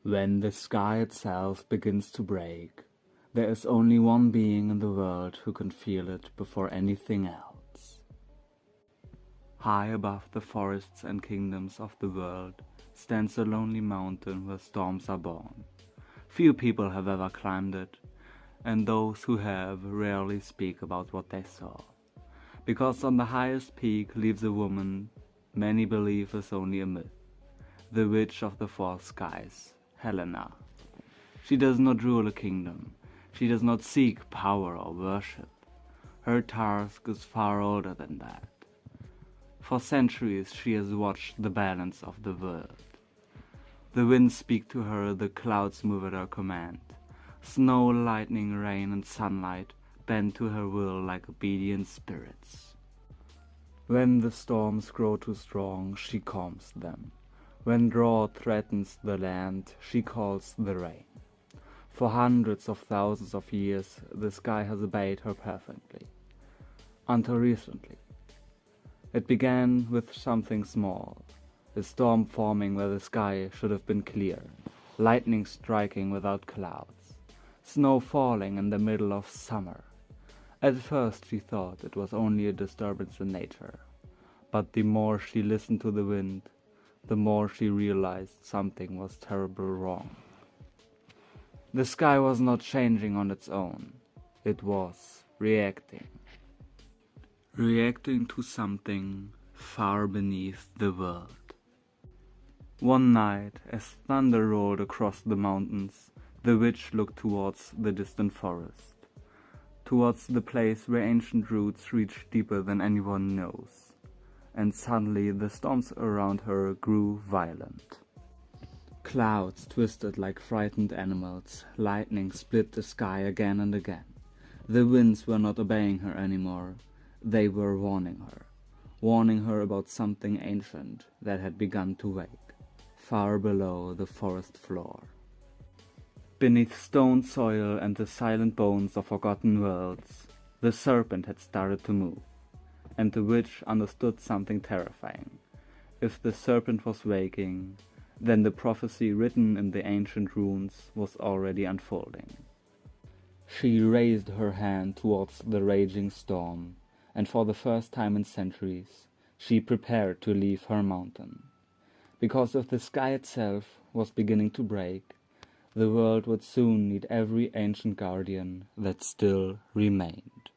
When the sky itself begins to break, there is only one being in the world who can feel it before anything else. High above the forests and kingdoms of the world stands a lonely mountain where storms are born. Few people have ever climbed it, and those who have rarely speak about what they saw. Because on the highest peak lives a woman many believe is only a myth, the witch of the four skies, Helena. She does not rule a kingdom. She does not seek power or worship. Her task is far older than that. For centuries she has watched the balance of the world. The winds speak to her, the clouds move at her command. Snow, lightning, rain, and sunlight bend to her will like obedient spirits. When the storms grow too strong, she calms them. When drought threatens the land, she calls the rain. For hundreds of thousands of years, the sky has obeyed her perfectly. Until recently. It began with something small, a storm forming where the sky should have been clear, lightning striking without clouds, snow falling in the middle of summer. At first she thought it was only a disturbance in nature, but the more she listened to the wind, the more she realized something was terribly wrong. The sky was not changing on its own, it was reacting. Reacting to something far beneath the world. One night, as thunder rolled across the mountains, the witch looked towards the distant forest, towards the place where ancient roots reach deeper than anyone knows, and suddenly the storms around her grew violent. Clouds twisted like frightened animals, lightning split the sky again and again. The winds were not obeying her anymore, they were warning her about something ancient that had begun to wake, far below the forest floor. Beneath stone soil and the silent bones of forgotten worlds, the serpent had started to move, and the witch understood something terrifying. If the serpent was waking, then the prophecy written in the ancient runes was already unfolding. She raised her hand towards the raging storm, and for the first time in centuries, she prepared to leave her mountain. Because if the sky itself was beginning to break, the world would soon need every ancient guardian that still remained.